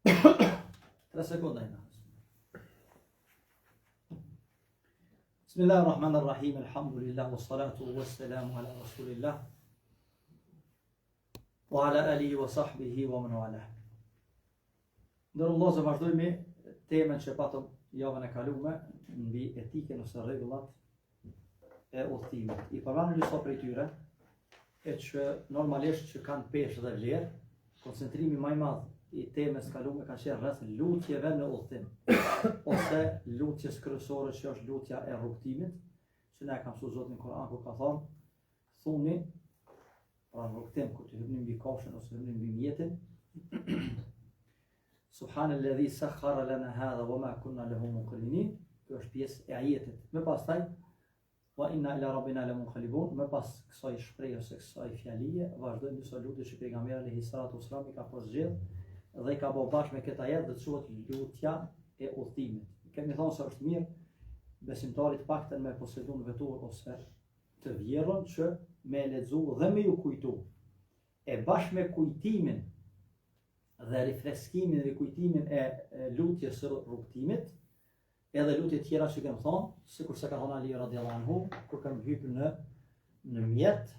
3 sekonda ina. Bismillahirrahmanirrahim, alhamdulillah, wassalatu wassalamu ala rasulillah, wa ala alihi wa sahbihi wa man wala. Ndërulloze vazhdoj me temën që patëm javën e kalume mbi etike ose rregullat e udhëtimit. I përmendëm disa prej tyre, e që normalisht që kanë peshë dhe vlerë. Koncentrimi më i madh i temës kalume ka qenë rreth lutjeve në udhëtim, ose lutjes kryesore që është lutja e rrugtimit, që ne ka mësuar Zoti në Kur'an ku ka thonë, thuni pra në rrugtim kur të hyni mbi kafshën ose hyni mbi mjetin, Subhanalladhi sakhkhara lana hadha wa ma kunna lahu muqrinin. Kjo është pjesë e ajetit. Më pastaj wa inna ila rabbina lamunqalibun. Më pas kësaj shprehje ose kësaj fjalie vazhdojnë disa lutje që pejgamberi alayhi salatu wasallam i ka përzgjedh dhe i ka bërë bashkë me këtë ajet dhe quhet lutja e udhëtimit. Kemi thonë se është mirë besimtarit paktën me posedu në vetur ose të vjerën që me lexu dhe me ju kujtu. E bashkë me kujtimin dhe rifreskimin dhe kujtimin e lutjes së rrugtimit, edhe lutje tjera që kemë thonë, sikur se ka thonë Ali radiallahu anhu, kur kemë hyrë në mjet,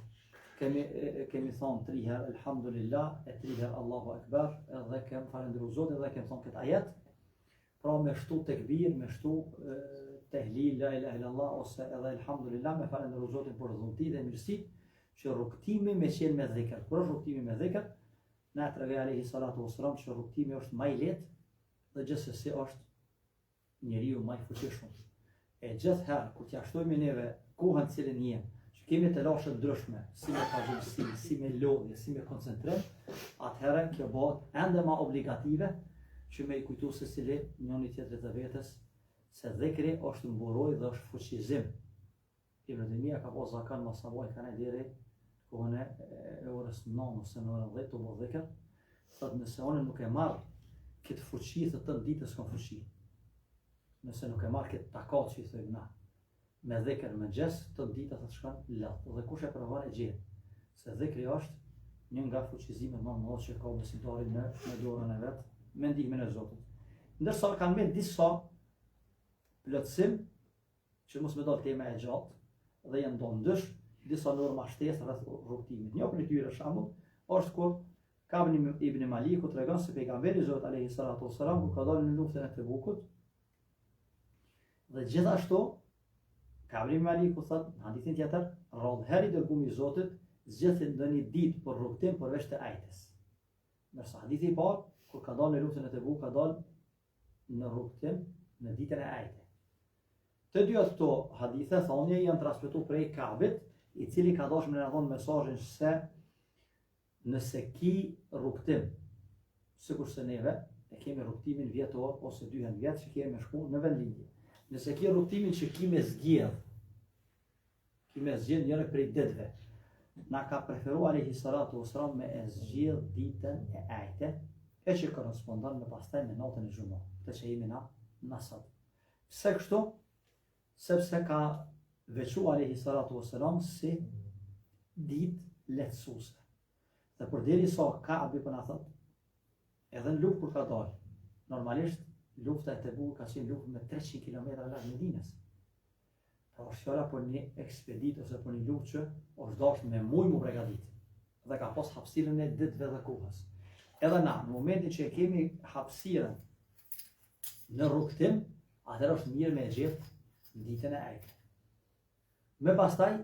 kemi thonë 3 herë Elhamdulillah, e 3 herë Allahu Akbar, edhe kemë falendëruar Zotin dhe kemë thonë këtë ajet, pra me shtu tekbir, me shtu tehlil, la ilaha illallah, ose edhe Elhamdulillah, me falendëruar Zotin për dhunti dhe mirësi, që rrugtimi me qenë me dhikr. Kur është rrugtimi me dhikr, na tregoi alayhi salatu wassalam që rrugtimi është më i lehtë dhe gjithsesi është njeriu më i fuqishëm. E gjithherë kur t'ia shtojmë neve kohën cilën jemi, që kemi të lashe ndryshme, si me pazhësi, si me lodhje, si me koncentrim, atëherë kjo bëhet ende më obligative që me i kujtu secili njëri tjetrit të vetes se dhikri është mburoj dhe është fuqizim. Ibn Taymija ka pas zakan masaboj kanë deri kohën e orës 9 ose në orën 10 të bëhë dhikr, thotë nëse unë nuk e marr këtë fuqi të tënë ditës kam fuqi. Nëse nuk e marr këtë takat që i thëjmë na, me dhikr me gjes, të dita të shkon lehtë. Dhe kush e provon e gjen, se dhikri është një nga fuqizimet më të mëdha që ka besimtari në dorën e vet, me ndihmën e Zotit. Ndërsa kanë me disa plotësim që mos më dal tema e gjatë dhe janë ndonë disa norma shtesë rreth rrugtimit. Një prej tyre shembull është kur Ka'b ibn Maliku tregon se pejgamberi Zot alayhi salatu wasalam kur ka dalë në luftën e Tebukut dhe gjithashtu Ka'b ibn Maliku thotë në hadithin tjetër, rradh herë dërgumi i Zotit zgjedhte ndonjë ditë për rrugtim përveç të ajtes. Ndërsa hadithi i parë kur ka dalë në luftën e Tebukut ka dalë në rrugtim në ditën e ajte. Të dy ato hadithe thonë janë transmetuar prej Ka'bit, i cili ka dashur me na dhënë mesazhin se nëse ki rrugtim, sikurse neve e kemi rrugtimin vjetor ose 2 herë vjet që kemi shku në vendlindje. Nëse ki rrugtimin që ki me zgjedh njëre prej ditëve, na ka preferuar alayhi salatu wasalam me e zgjedh ditën e ajte, e që korrespondon me pastaj me natën e xumës, të që jemi na sot. Pse kështu? Sepse ka veçu alayhi salatu wasalam si ditë lehtësuese. Dhe përderisa Ka'bi po na thot, edhe në luftë kur ka dalë, normalisht lufta e Tebuk ka qenë luftë me 300 km larg Medinës. Pra është fjala për një ekspedit ose për një luftë që është dashur me mu përgatit dhe ka pas hapësirën e ditëve dhe kohës. Edhe na, në momentin që e kemi hapësirën në rrugtim, atëherë është mirë me gjetë ditën e ajte. Me pastaj,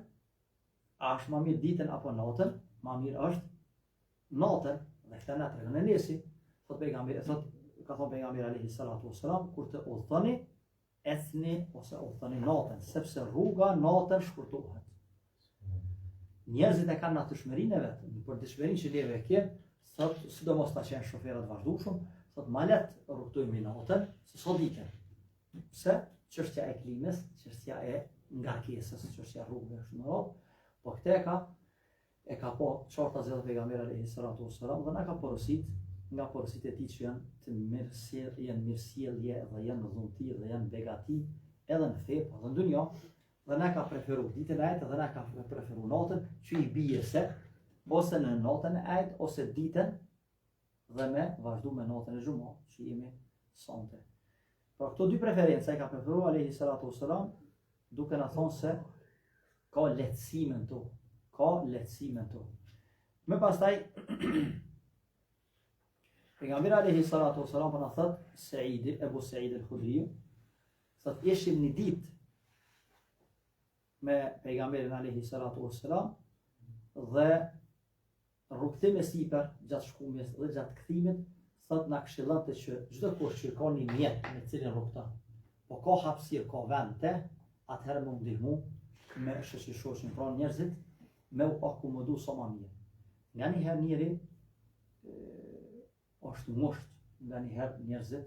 a është më mirë ditën apo natën? Më mirë është natën, dhe këta na tregon e nesi, ka thonë pejgamberi alayhi salatu wasalam, kur të udhëtoni, ecni ose udhëtoni natën, sepse rruga natën shkurtohet. Njerëzit e kanë natyrshmërinë e vet, për dëshmërinë që neve e kemi, thotë sidomos ta qenë shoferët vazhdueshëm, thotë ma letë rrugtojmë natën se sot ditën. Pse? Çështja e klimës, çështja e ngarkesës, çështja e rrugëve kështu më radh, po këtë e ka po çorta zëllë pejgamberi alayhi salatu wasalam dhe na ka porosit nga porositë e tij që janë të mirësjellje dhe janë dhunti dhe janë begati edhe në fe, po dhe në dunjë, dhe na ka preferuar ditën e ajit dhe na ka preferuar natën që i bie se ose në natën e ajit ose ditën dhe me vazhdu me natën e xumës, që jemi sonte. Pra këto dy preferenca i ka preferuar alayhi salatu wassalam, duke na thonë se ka lehtësimin tu, ka lehtësimin tu. Më pastaj pejgamberi alayhi salatu wassalam na thot Ebu Said al-Khudri, thot ishim një ditë me pejgamberin alayhi salatu wassalam dhe rrugtim e sipër gjatë shkumjes dhe gjatë kthimit, thot na këshillonte që çdo kush që ka një mjet me cilin rrugton, po ka hapësirë, ka vend te, atëherë më ndihmu me shoqërishin pra njerëzit me u akomodu sa më mirë. Nga një herë njëri është ngusht, nga një herë njerëzit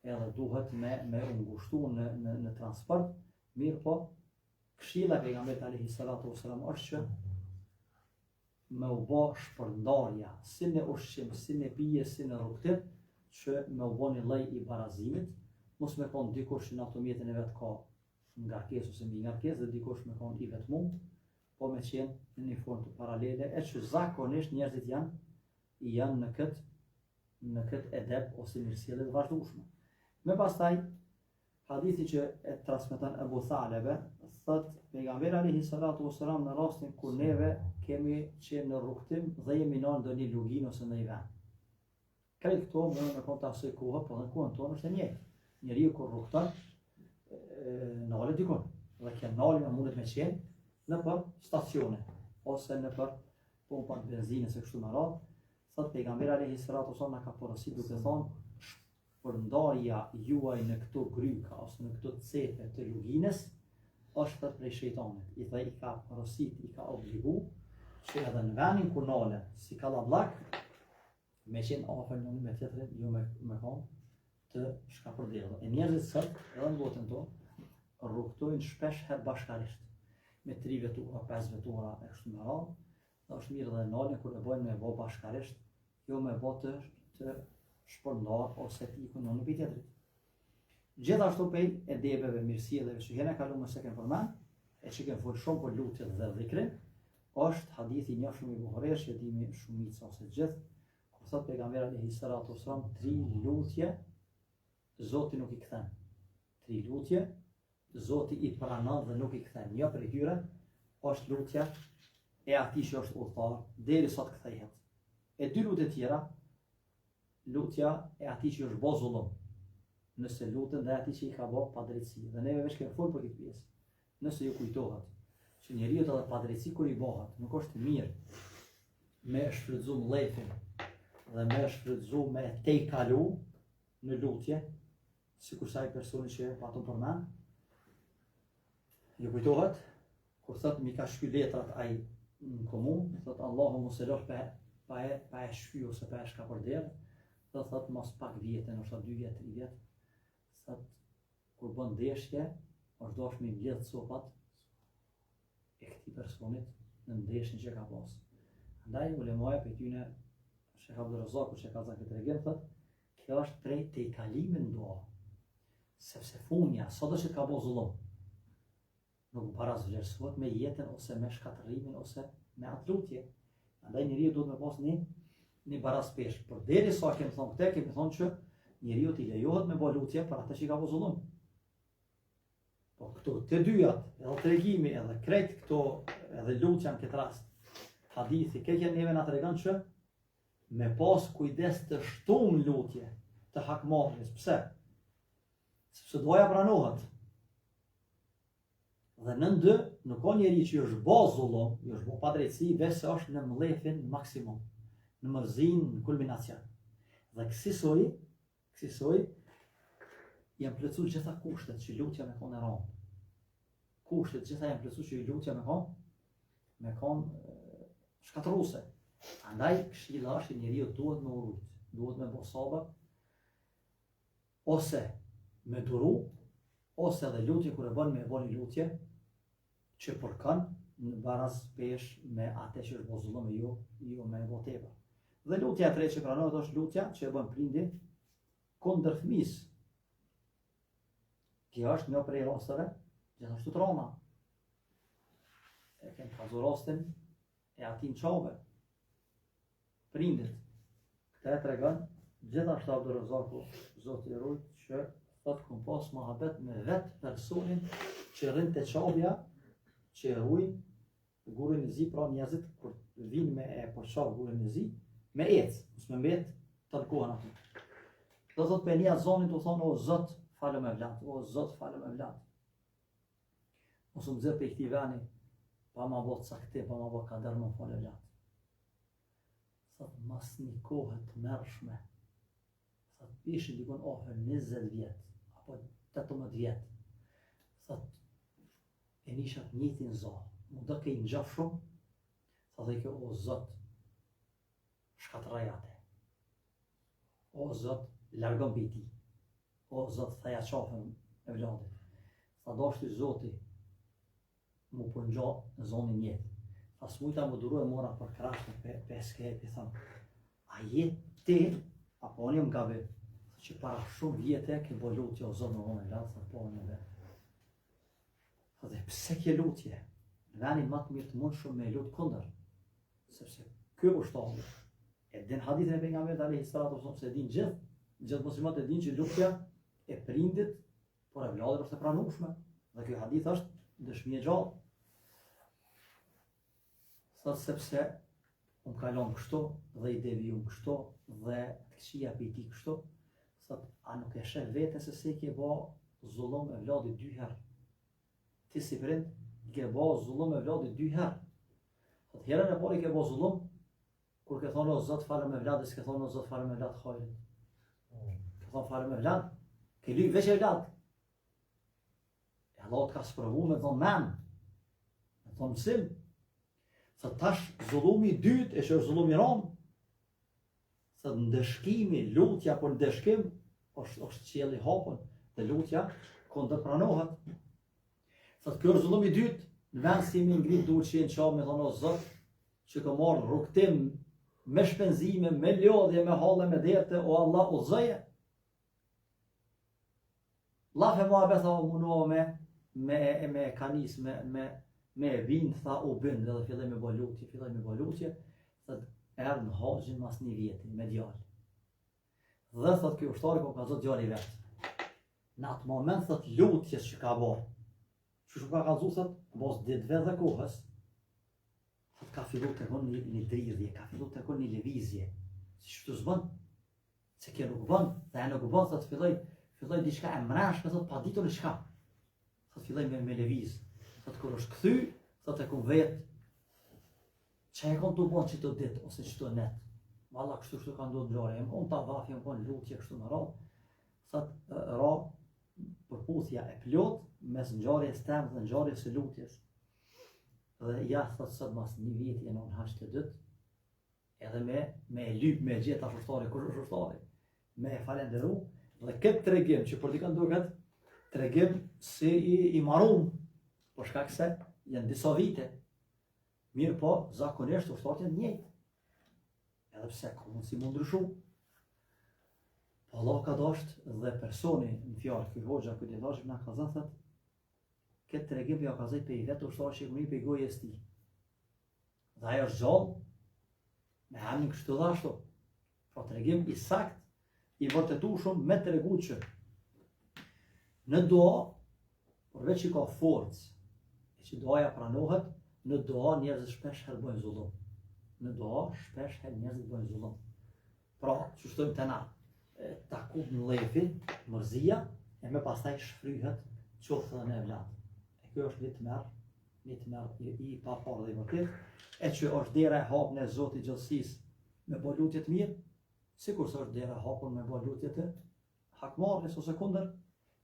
edhe duhet me u ngushtu në transport, mirë po këshilla e pejgamberit alayhi salatu wassalam është që me u bë shpërndarja, si në ushqim, si në pije, si në rrugtim, që me u bë një lloj i barazimit, mos me konë dikush që në ato mjetin e vetë ka ngarkesë ose mbi ngarkesë dhe dikush me konë i vetmuar, po me qenë në një formë të paralele, e që zakonisht njerëzit janë në këtë edep ose mirësjellje të vazhdueshme. Me pastaj hadithi që e transmeton Abu Thalebe, thot pejgamberi alayhi salatu wassalam në rastin kur neve kemi qenë në rrugtim dhe jemi në ndonjë lugin ose në një vend. Krejt këto mund me konë të asoj kohë, po në kohën tonë është e njëjtë. Njeriu kur rrugton nale dikun, dhe kjo nalë mundet me qenë në për stacione, ose në për pompa të benzinës e kështu me radhë. Thot pejgamberi alayhi salatu wassalam na ka porosit duke thonë shpërndarja juaj në këto gryka ose në këto cepe të luginës është thot prej shejtanit. I thaj i ka porosit, i ka obligu që edhe në vendin ku nale si kallabllak me qenë afër njëri me tjetrin, jo me konë të shkapërdellë. E njerëzit sot edhe në botën tonë rrugtojnë shpesh herë bashkarisht me 3 vetura, 5 vetura e kështu me radhë. Dhe është mirë dhe nalën kur e bojnë me bë bashkarisht, jo me bë të shpërndar ose të ikun në një tjetrit. Gjithashtu pej edebeve, mirësjelljeve që hena kalu më se kemë përmend, e që kemë folë shumë për lutjet dhe dhikrin, është hadithi një shumë i Buhariut që dimi shumica ose gjithë, kur thot pejgamberi alayhi salatu wassalam 3 lutje Zoti nuk i kthen. 3 lutje Zoti i pranon dhe nuk i kthen. Një prej tyre është lutja e atij që është udhëtar derisa të kthehet. E 2 lutje tjera, lutja e atij që është bë zullum. Nëse lutën dhe atij që i ka bë padrejtësi. Dhe neve veç kemi folë për këtë pjesë. Nëse ju kujtohet që njeriu edhe padrejtësi kur i bëhet, nuk është mirë me shfrytzu mllëfin dhe me shfrytzu me te kalu në lutje, sikur sa i personi që paton përmend. Ju kujtohet kur thot mi ka shky letrat ai në komunë, thot Allahu mos e lësh pa e shky ose pa e shkapërdel, thot mos pak vjetë, ndoshta 2 vjet, 3 vjet, thot kur bën ndeshje, është dosh me mbledh copat e këtij personit në ndeshjen që ka pas. Andaj ulemaja për tyne Sheh Abdurrazzaku që ka thënë këtë regim, thot kjo është prej te kalimin dua, sepse funja sado që ka bë zullum nuk barazvlerësohet me jetën ose me shkatërimin ose me atë lutje. Andaj njeriu duhet me pas një barazpesh. Por derisa kemi thonë këtë, kemi thonë që njeriu t'i lejohet me bë lutje për atë që ka bë zullum. Po këto të dyjat, edhe tregimi, edhe krejt këto, edhe lutja në këtë rast, hadithi, këkja neve na tregon që me pas kujdes të shtumë lutje të hakmarrjes. Pse? Sepse doja pranohet. Dhe në ndë, nuk ka njeri që është bë zullum, është bë padrejtësi, veç se është në mllëfin maksimum, në mërzin, në kulminacion. Dhe kësisoj, janë plëcu gjitha kushtet që lutja me konë e ronë. Kushtet gjitha janë plëcu që lutja me konë shkatëruse. Andaj, këshilla është njeriu duhet me urujt, duhet me bë sabër, ose me duru, ose edhe lutje kur e bën me bën një lutje që përkon në baraz pesh me atë që është bë zullum, jo me bë tepër. Dhe lutja e tretë që pranohet është lutja që e bën prindi kundër fëmisë. Kjo është një prej rasteve gjithashtu të rona. E kemë kazu rastin e atin qabe. Prindit. Këta e tregon gjithashtu Abdurrazaku, Zoti i rujt, që thot kom pas mohabet me vetë personin që rrin te çabja, që ruajn gurin e zi, pra njerëzit kur vinë me e përçar gurin e zi, me ecë, mos me mbet të kohën aty. Do thot për një zonit u thonë, o Zot, falë me vlat, o Zot, falë me vlat. Mos u mëzër për i këti veni, pa ma bot saktim, pa ma bot kader më falë vlat. Thot mas një kohë të mërshme, thot pishin dikon ofër 20 vjet, apo 18 vjet. Thot e nishat njëtin zohë, më do ke i ngjaf shumë, thot dhe kjo, o Zot, shkatrajate. O Zot, largon për ti. O Zot, thaja qafën e vladit. Tha dashti Zoti mu përngja në zonin jetë. Tha smujta më duru e mora për krashtë për skejt, i thamë, a jetë ti, apo një më gabe, që para shumë vjetë ke bo lutje o Zot në vonë e vladit, tha po një vetë. Tha dhe pse ke lutje? Në venin më të mirë të mund shumë me lutë kunder, sepse kjo ushtari, e din hadithin e pejgamberit alayhi salatu wasallam, se din gjithë muslimanët e din që lutja e prindit por e vladit është e pranueshme. Dhe ky hadith është dëshmi e gjallë. Thot sepse unë kalon kështu dhe i devijum kështu dhe të këshia për i ti kështu, thot a nuk e sheh vete se se ke ba zullum e vladit 2 herë. Ti si prind ke ba zullum e vladit 2 herë. Thot herën e parë ke ba zullum kur ke thonë o Zot falë me vladit, s'ke thonë o Zot falë me vlad hajrit. Ke thonë falë me vlad, ke lyp veç e vlad. E Allah të ka sprovu me thonë men, me thonë mësim. Thot tash zullumi i dytë, e që është zullumi i ranë. Thot ndëshkimi, lutja për ndëshkim, është qielli hapën, dhe lutja kundër pranohet. Thot kjo është zullumi i dytë, në vend si mi ngrit duhet që jenë qabë me thonë o Zot, që ka marrë rrugtim me shpenzime, me lodhje, me halle, me derte, o Allah, o zëje. Lafe ma betha o munua me kanis, me vind, tha o bënd, dhe filloj me balutje, dhe erë në haqin mas një vjetin, me djallë. Dhe thot kjo ushtari po ka zot djalli vetë. Në atë moment thot lutjes që ka bërë, që shumë ka kalzu thot, mos ditëve dhe kohës, thot ka fillu të kon një dridhje, ka fillu të kon një levizje. Si që të zbën, se kjo nuk bën, dhe e nuk bën, thot filloj diçka e mrashme, thot pa ditur në qka. Thot filloj me leviz. Thot kur është këthy, thot e kun vetë, që e kon të bën që të ditë, ose që të net. Valla kështu ka ndodhë ngjarje, më kon të avafje, më kon lutje, kështu në radhë. Thot ra përputhja e plot, mes ngjarjes temë dhe ngjarjes së lutjes. Dhe ja thot sot mas një vit jena në haqë të dytë, edhe me lyp me gjithë ta shushtari, kush është shushtari, me e falenderu, dhe këtë tregim që për dikën duket, tregim si i marum, për shkak se janë disa vite, mirë po zakonisht ushtarët janë njëjtë, edhe pse ka mundësi mu ndryshu. Po Allah ka dasht dhe personi në fjalë, ky hoxha, ky dietar që na ka thënë thot, këtë tregim ja ka zëj pe i vetë ushtarë që i pe i gojës ti. Dhe ajo është gjallë, me hamnin kështu dhe ashtu. Pra tregim i sakt, i vërtetu shumë me tregu që në dua, përveç që ka forcë, e që duaja pranohet, në dua njerëzit shpesh herë bojnë zullum. Në dua shpesh herë njerëzit bojnë zullum. Pra, që shtojmë të na, takub në lefi, mërzia, e me pastaj shfryhet qoftë dhe në evlat. Kjo është një të merë i pa parë dhe i vërtet, e që është dera e hapën e Zotit Gjallësisë me bërë lutjet mirë, sikur se është dera e hapën me bërë lutjet e hakmarrjes ose kundër,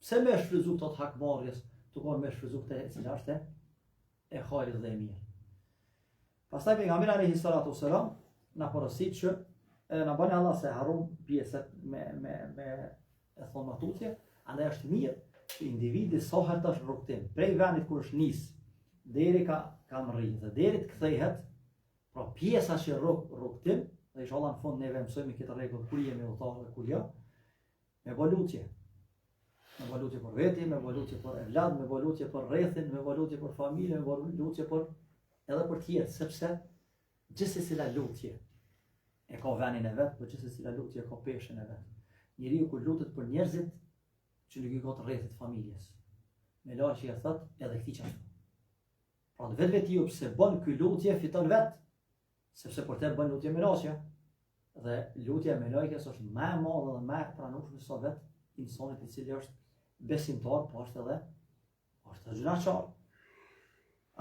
pse me shfryzu këto të hakmarrjes, të konë me shfryzu këte e cila është e hajrit dhe e mirë. Pastaj pejgamberi alayhi salatu wasalam na porosit që na bani Allah se harrum pjesët me e thonë matutje, andaj është mirë që individi sa herë tash rrugtim, prej vendit kur është nis, deri ka rritë dhe deri të kthehet, pra pjesa që rrugtim, dhe inshallah në fund neve mësojmë këtë rregull kur jemi udhëtar dhe kur jo, me balutje. Me balutje për veti, me balutje për evlad, me balutje për rrethin, me balutje për familje, me balutje për edhe për tjerë, sepse gjithsesi la lutje e ka venin e vet, por çse cila lutje ka peshën e vet. Njeriu kur lutet për njerëzit që nuk i ka të rrethit familjes. Me laqi e thot edhe këtij çashtu. Pra në vetveti pse bën ky lutje fiton vet, sepse për të bën lutje me laqja. Dhe lutja me lajkes është më e madhe dhe më e pranueshme sa vet insanit I cili është besimtar, po është edhe gjunaçar.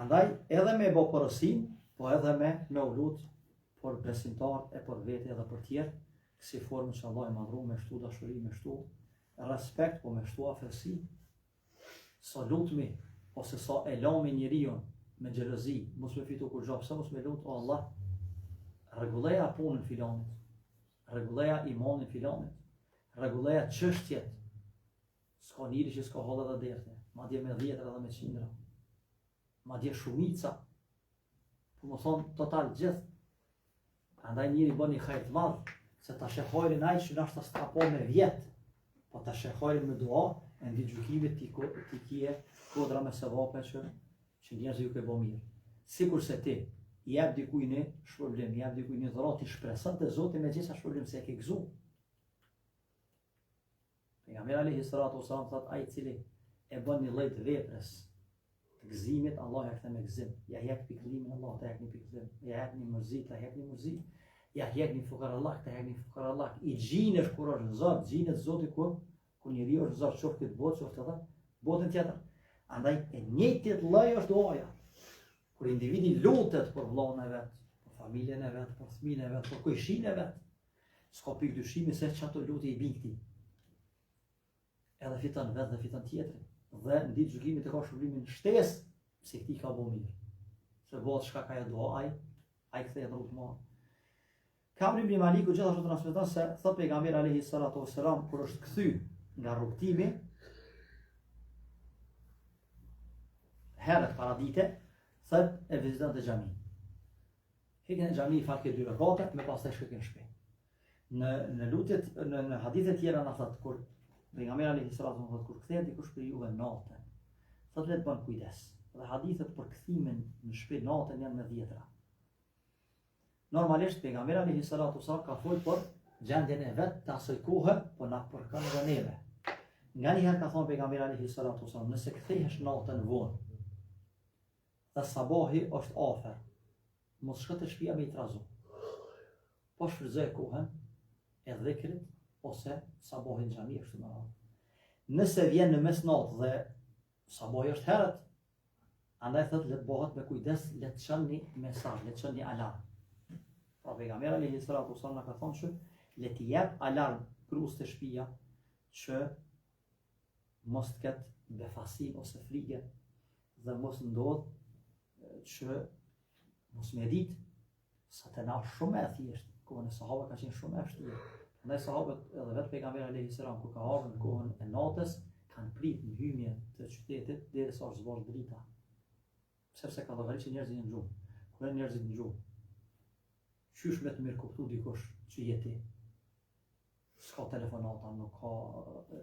Andaj edhe me bë porosim, po edhe me u lut për besimtar e për vete edhe për tjerë, kësi formë që Allah I madhru me shtu dashuri, me shtu respekt, po me shtu afërsi, sa lutmi, ose sa e lami njeriu me xhelozi, mos me fitu kur gjopë, sa mos me lut, o Allah, rregulleja punën filanit, rregulleja imanin filanit, rregulleja çështjet, s'ka njëri që s'ka hollë dhe derte, madje me 10 edhe me 100, madje shumica, po më thonë total gjithë. Andaj njëri bën një hajër të madh, se ta shehojrin ai që nashta s'ka po me vjet, po ta shehojrin me dua, e në gjykimit ti kje kodra me sevape që njerëzit ju ke bë mirë. Sikur se ti I jep dikujt një shpërblim, I jep dikujt një dhuratë, ti shpreson te Zoti me gjitha shpërblim se e ke gëzu. Pejgamberi alayhi salatu wasallam thot ai I cili e bën një lloj të veprës të gëzimit, Allah ja kthen me gëzim. Ja jep pikëllimin, Allah ta jep një pikëllim. Ja jep një mërzi, ta jep një mërzi. Ja jep një fukarallak, ta jep një fukarallak. I gjinesh kur është në Zot, gjinet Zoti kur njeriu është në Zot, qoftë këtë botë, qoftë edhe botën tjetër. Andaj e njëjtit lloj është duaja. Kur individi lutet për vllahun e vet, për familjen e vet, për fëmijën e vet, për kujshin e vet, s'ka pikë dyshimi se çato lutje I bin këtij. Edhe fiton vet dhe fiton tjetrin. Dhe në ditë gjykimit e ka shpërblimin shtesë se këtij ka bëu mirë. Se bëhet çka ka dua ai kthehet rrugë më. Kamri ibn Maliku gjithashtu transmeton se thot pejgamberi alayhi salatu wasalam kur është kthy nga rrugtimi herët paradite, thot e viziton të xhamin. Hekën e xhamit falë 2 rekate, me pastaj shkojnë në shtëpi. Në lutjet, në hadithe tjera na thot kur pejgamberi alayhi salatu wasalam kur kthehet dikush për juve natën, thot le të bën kujdes. Dhe hadithet për kthimin në shtëpi natën janë me 10. Normalisht pejgamberi alayhi salatu wasalam ka folur për gjendjen e vet të asaj kohe, po na përkon edhe neve. Nga një herë ka thonë pejgamberi alayhi salatu wasalam, nëse kthehesh natën vonë, dhe sabahi është afer, mos shko te shtëpia me I trazu. Po shfrytëzoj kohën e dhikrit ose sabahin në xhami kështu më radh. Nëse vjen në mesnatë dhe sabahi është herët, andaj thot le të bëhet me kujdes, le të çon një mesazh, le të çon një alarm. Pra pejgamberi alayhi salatu wasallam na ka thonë që le të jep alarm gruas të shtëpia që mos të ketë befasim ose frikë dhe mos ndodh që mos me dit sa të na shumë e thjesht, kohën e sahabëve ka qenë shumë e vështirë. Ndaj sahabët edhe vetë pejgamberi alayhi salam kur ka ardhur në kohën e natës, kanë prit në hymje të qytetit derisa është zbardh drita. Sepse ka llogarit që njerëzit në gjumë. Kur janë njerëzit në gjumë, qysh me të mirë kuptu dikush që jeti. S'ka telefonata, nuk ka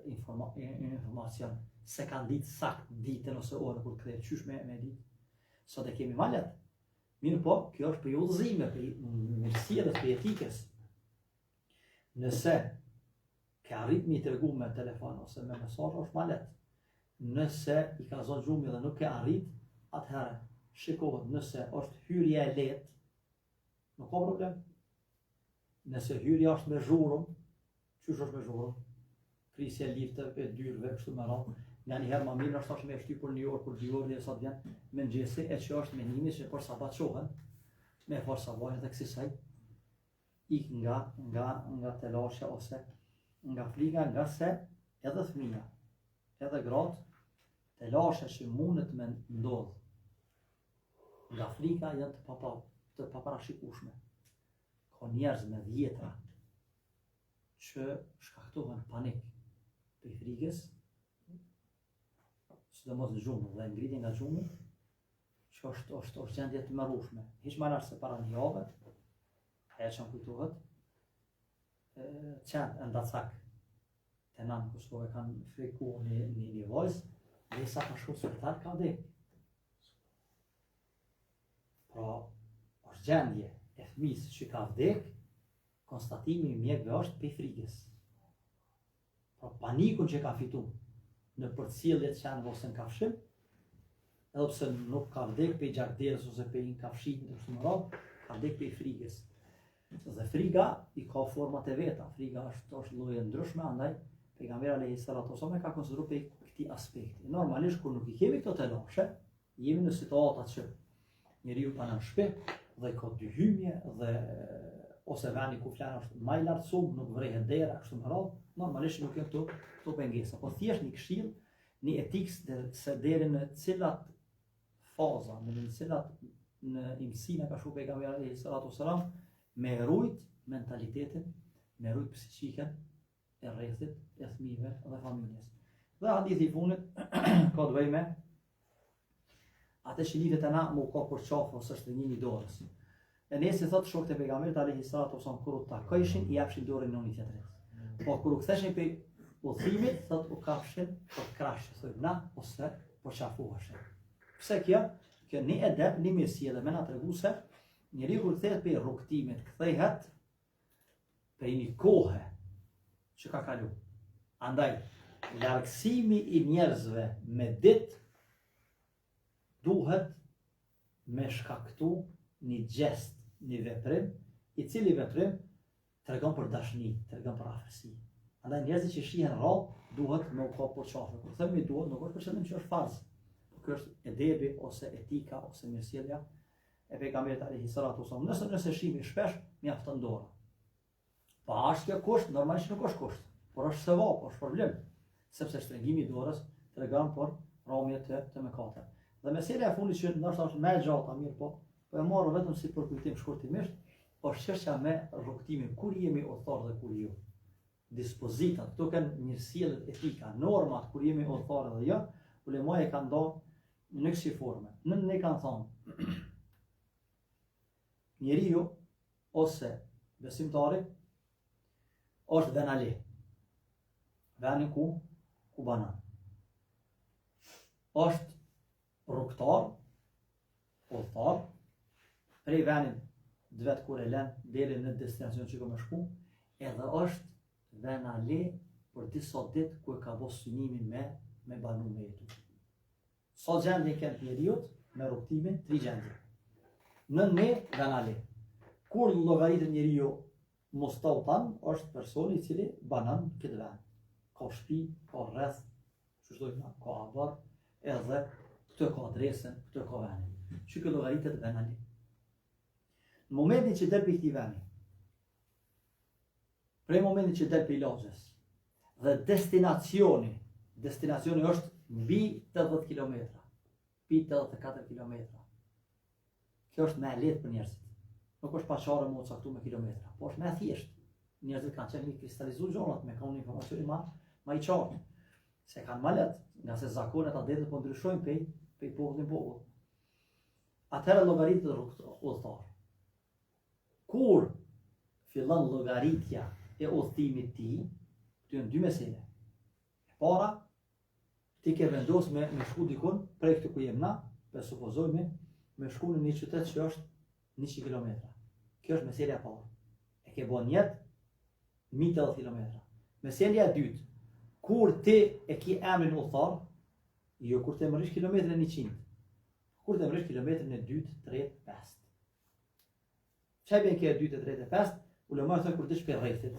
informacion, se kanë ditë sakt ditën ose orën kur kthehet, qysh me ditë. Sot e kemi malet. Mirë po, kjo është për udhëzime, për mirësirës, për etikës. Nëse ke arrit mi tregu me telefon ose me mesazh është malet. Nëse I ka zonë gjumi dhe nuk ke arrit, atëherë shikohet nëse është hyrja e lehtë, nuk ka problem. Nëse hyrja është me zhurmë, qysh është me zhurmë? Krisja lifte e dyrëve kështu me radhë. Nga një herë më mirë është me shty për 1 orë, për 2 orë, dhe sa të vjen me ngjesi, e që është menimi që për sabat qohen, me forë sabahin dhe kësisaj, ik nga telashja ose nga frika, nga se edhe fëmija, edhe gratë, telashja që mundet me ndodhë, nga frika janë të paparashikueshme. Ka njerëz me 10 që shkaktohen panik për frikës, sidomos në gjumë dhe ngritjen nga gjumi, që është gjendje të mërueshme. Hiç më lart se para një jave, ajo që më kujtohet, qenë ndacak të nanë Kosovë kanë frikuar një vajzë, dhe sa ka shkuar në spital ka vdekur. Pra, është gjendje e fëmisë që ka vdekur, konstatimi i mjekëve është pe frikës. Pra panikun që ka fitu në përcjelljet që janë ose në kafshim, edhe pse nuk ka vdek pe gjakderës ose pe një kafshimit ose më radhë, ka vdek pe frikës. Dhe frika i ka format e veta, frika është lloje ndryshme, andaj pejgamberi alayhi salatu wasallam ka konsideruar pe këtij aspekti. Normalisht kur nuk i kemi këto të lashe, jemi në situatat që njeriu pa në shtëpi dhe ka dy hymje dhe ose vani ku flan është më i lartësuar, nuk vrehet dera kështu me radhë, normalisht nuk janë këto pengesa, po thjesht një këshill, një etikë se deri në cilat faza, në cilat në imësime ka shku pejgamberi alayhi salatu wasallam me rujt mentalitetin, me rujt psiqikën e rrethit, e fëmijëve dhe familjes. Dhe hadithi i funit ka të bëjë me atë që lidhet e na më ka për qafë ose është një dorës. E nesi thot shokët e pejgamberit alayhi salatu wasallam kur u takojshin i japshin dorën në një tjetrit. Po kur u ktheshin pe udhimit thot u kafshin po krahsh thot na ose po qafuheshin. Pse kjo? Kjo një edep, një mirësi edhe me na tregu se njeriu kur kthehet pe rrugtimit, kthehet pe një kohë që ka kalu. Andaj largësimi i njerëzve me ditë duhet me shkaktu një gjest, një veprim, i cili veprim tregon për dashni, tregon për afërsi. Andaj njerëzit që shihen rrallë duhet me u ka për qafë. Kur themi duhet, nuk është për qëllim që është farz. Kjo është edebi ose etika ose mirësjellja e pejgamberit alayhi salatu wasallam. Nëse shihemi shpesh, mjafton dora. Pa është kjo kusht, normalisht nuk është kusht, por është sevap, është problem, sepse shtrëngimi i dorës tregon për rrëmje të mëkate. Dhe mesela e fundit që ndoshta është më e gjata, mirë po e marrë vetëm si për kujtim shkurtimisht, është çështja me rrugtimin, kur jemi udhëtar dhe kur jo. Dispozitat, këto kanë mirësjelljet etika, normat kur jemi udhëtar dhe jo, ulemaj e kanë dhënë në kësi forme. Ne kanë thonë njeriu ose besimtari është venali. Veni ku banon. Është rrugtar, udhëtar, prej venit dvet kur e lën deri në destinacion që ka më shku, edhe është venali për disa ditë ku e ka bërë synimin me banu me jetu. Sa gjendje kënë njeriut me rrugtimin, 3 gjendje. Nën me venali. Kur llogaritet njeriu mostautan, është personi i cili banon këtë vend. Ka shtëpi, ka rreth, ka avar, edhe këtë ka adresën, këtë ka venin. Që këtë llogaritet venali. Në momentin që del për këti veni, prej momentin që del për lagjes, dhe destinacioni është mbi 80 km, mbi 84 km. Kjo është me lehtë për njerëzit. Nuk është paqare më caktuar me kilometra, po është me thjesht. Njerëzit kanë qenë kristalizuar gjërat me kanë informacion më i qartë. Se kanë më lehtë, nga se zakonet adetet po ndryshojnë pej popull në popull. Atëherë llogaritet udhëtar. Kur fillon llogaritja e udhëtimit të tij, këtu janë dy mesele. Para, ti ke vendosur me shku dikun prej këtu ku jem na, presupozojmë me shku në një qytet që është 100 km. Kjo është meselja e parë. E ke bën jetë 80 km. Meselja e dytë, kur ti e ke emrin udhëtar, jo kur të mërish kilometrin e 100, kur të mërish kilometrin e 2, 3, 5. Çaj bën kjo 2, 3, 5, ulemaj thon kur dish për rrethit.